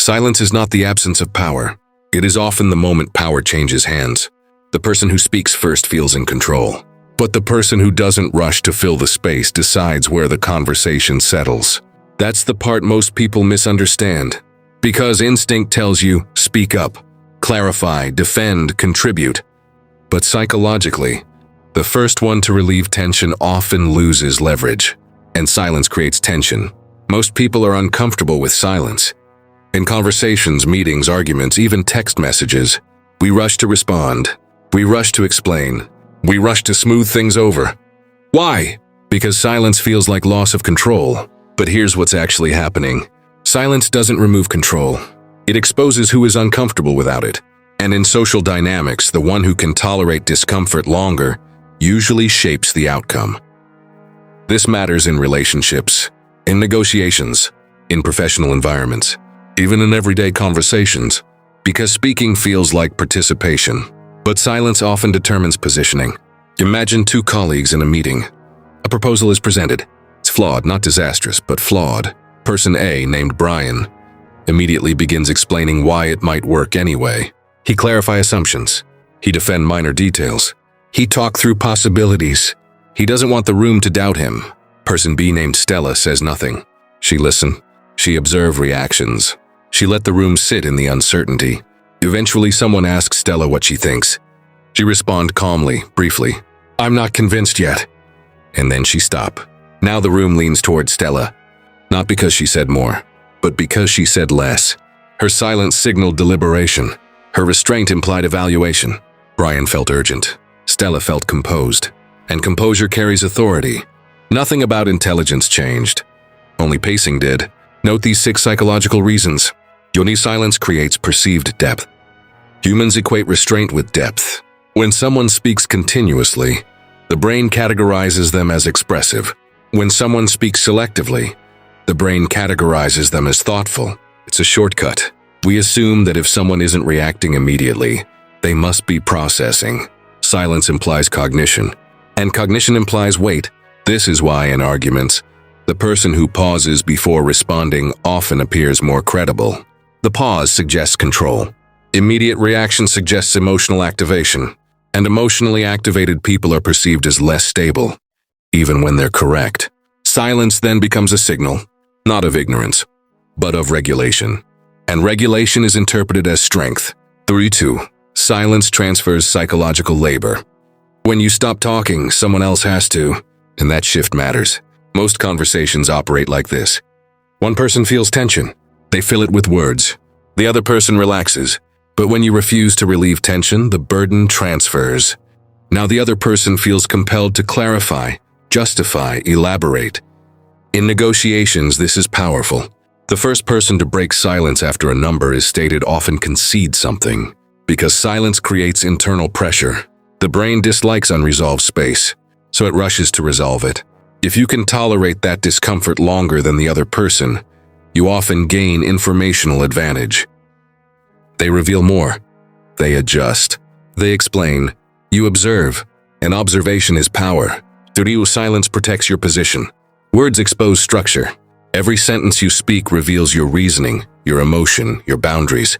Silence is not the absence of power. It is often the moment power changes hands. The person who speaks first feels in control. But the person who doesn't rush to fill the space decides where the conversation settles. That's the part most people misunderstand. Because instinct tells you, speak up, clarify, defend, contribute. But psychologically, the first one to relieve tension often loses leverage. And silence creates tension. Most people are uncomfortable with silence. In conversations, meetings, arguments, even text messages, we rush to respond. We rush to explain. We rush to smooth things over. Why? Because silence feels like loss of control. But here's what's actually happening. Silence doesn't remove control. It exposes who is uncomfortable without it. And in social dynamics, the one who can tolerate discomfort longer usually shapes the outcome. This matters in relationships, in negotiations, in professional environments, even in everyday conversations, because speaking feels like participation. But silence often determines positioning. Imagine two colleagues in a meeting. A proposal is presented. It's flawed, not disastrous, but flawed. Person A, named Brian, immediately begins explaining why it might work anyway. He clarifies assumptions. He defends minor details. He talks through possibilities. He doesn't want the room to doubt him. Person B, named Stella, says nothing. She listened. She observed reactions. She let the room sit in the uncertainty. Eventually, someone asks Stella what she thinks. She responds calmly, briefly, "I'm not convinced yet." And then she stops. Now the room leans toward Stella. Not because she said more, but because she said less. Her silence signaled deliberation. Her restraint implied evaluation. Brian felt urgent. Stella felt composed. And composure carries authority. Nothing about intelligence changed. Only pacing did. Note these 6 psychological reasons. Yoni silence creates perceived depth. Humans equate restraint with depth. When someone speaks continuously, the brain categorizes them as expressive. When someone speaks selectively, the brain categorizes them as thoughtful. It's a shortcut. We assume that if someone isn't reacting immediately, they must be processing. Silence implies cognition, and cognition implies weight. This is why in arguments, the person who pauses before responding often appears more credible. The pause suggests control. Immediate reaction suggests emotional activation, and emotionally activated people are perceived as less stable, even when they're correct. Silence then becomes a signal, not of ignorance, but of regulation. And regulation is interpreted as strength. 3-2. Silence transfers psychological labor. When you stop talking, someone else has to, and that shift matters. Most conversations operate like this. One person feels tension. They fill it with words. The other person relaxes. But when you refuse to relieve tension, the burden transfers. Now the other person feels compelled to clarify, justify, elaborate. In negotiations, this is powerful. The first person to break silence after a number is stated often concedes something. Because silence creates internal pressure. The brain dislikes unresolved space, so it rushes to resolve it. If you can tolerate that discomfort longer than the other person, you often gain informational advantage. They reveal more. They adjust. They explain. You observe. And observation is power. Duriu silence protects your position. Words expose structure. Every sentence you speak reveals your reasoning, your emotion, your boundaries.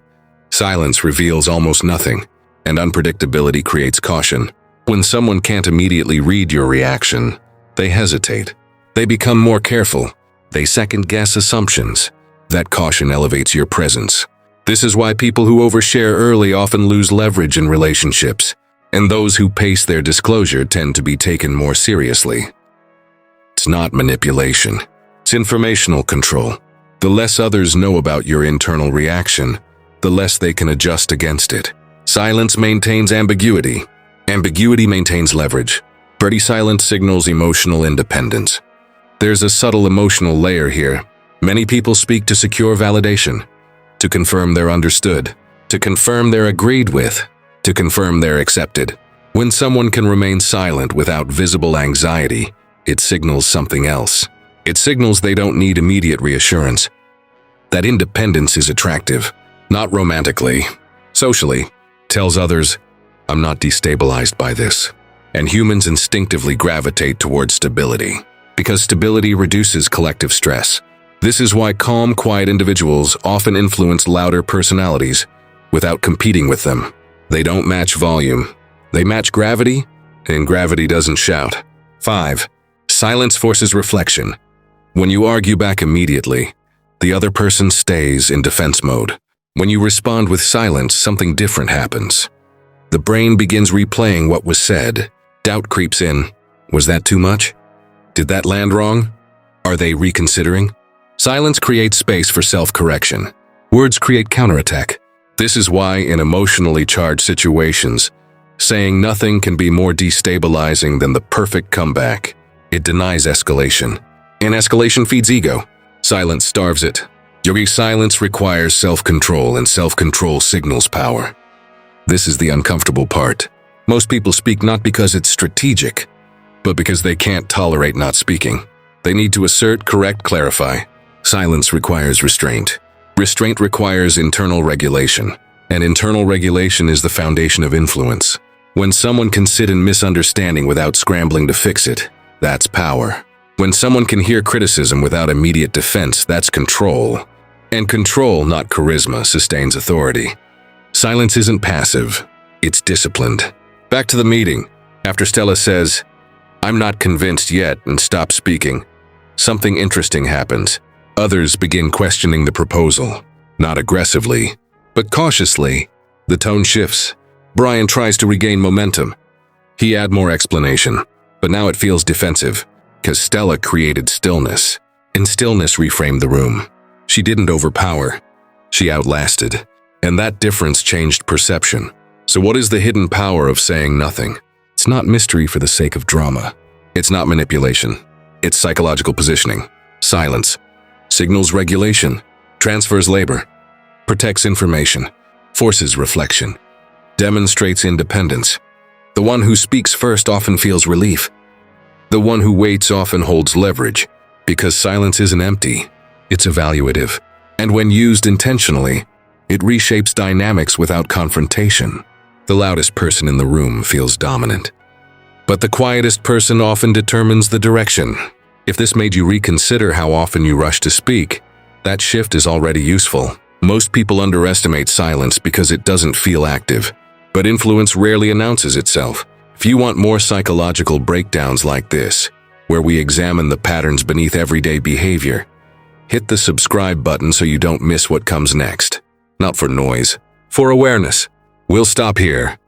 Silence reveals almost nothing, and unpredictability creates caution. When someone can't immediately read your reaction, they hesitate. They become more careful. They second-guess assumptions. That caution elevates your presence. This is why people who overshare early often lose leverage in relationships, and those who pace their disclosure tend to be taken more seriously. It's not manipulation. It's informational control. The less others know about your internal reaction, the less they can adjust against it. Silence maintains ambiguity. Ambiguity maintains leverage. Birdie silence signals emotional independence. There's a subtle emotional layer here. Many people speak to secure validation, to confirm they're understood, to confirm they're agreed with, to confirm they're accepted. When someone can remain silent without visible anxiety, it signals something else. It signals they don't need immediate reassurance. That independence is attractive, not romantically, socially. Tells others, I'm not destabilized by this. And humans instinctively gravitate towards stability, because stability reduces collective stress. This is why calm, quiet individuals often influence louder personalities without competing with them. They don't match volume. They match gravity, and gravity doesn't shout. 5. Silence forces reflection. When you argue back immediately, the other person stays in defense mode. When you respond with silence, something different happens. The brain begins replaying what was said. Doubt creeps in. Was that too much? Did that land wrong? Are they reconsidering? Silence creates space for self-correction. Words create counterattack. This is why in emotionally charged situations, saying nothing can be more destabilizing than the perfect comeback. It denies escalation. And escalation feeds ego. Silence starves it. Yogi, silence requires self-control, and self-control signals power. This is the uncomfortable part. Most people speak not because it's strategic, but because they can't tolerate not speaking. They need to assert, correct, clarify. Silence requires restraint. Restraint requires internal regulation, and internal regulation is the foundation of influence. When someone can sit in misunderstanding without scrambling to fix it, that's power. When someone can hear criticism without immediate defense, that's control. And control, not charisma, sustains authority. Silence isn't passive, it's disciplined. Back to the meeting. After Stella says, "I'm not convinced yet," and stops speaking, something interesting happens. Others begin questioning the proposal. Not aggressively, but cautiously. The tone shifts. Brian tries to regain momentum. He adds more explanation, but now it feels defensive, because Stella created stillness, and stillness reframed the room. She didn't overpower, she outlasted, and that difference changed perception. So what is the hidden power of saying nothing? It's not mystery for the sake of drama. It's not manipulation. It's psychological positioning. Silence signals regulation, transfers labor, protects information, forces reflection, demonstrates independence. The one who speaks first often feels relief. The one who waits often holds leverage, because silence isn't empty, it's evaluative. And when used intentionally, it reshapes dynamics without confrontation. The loudest person in the room feels dominant, but the quietest person often determines the direction. If this made you reconsider how often you rush to speak, that shift is already useful. Most people underestimate silence because it doesn't feel active, but influence rarely announces itself. If you want more psychological breakdowns like this, where we examine the patterns beneath everyday behavior, hit the subscribe button so you don't miss what comes next. Not for noise, for awareness. We'll stop here.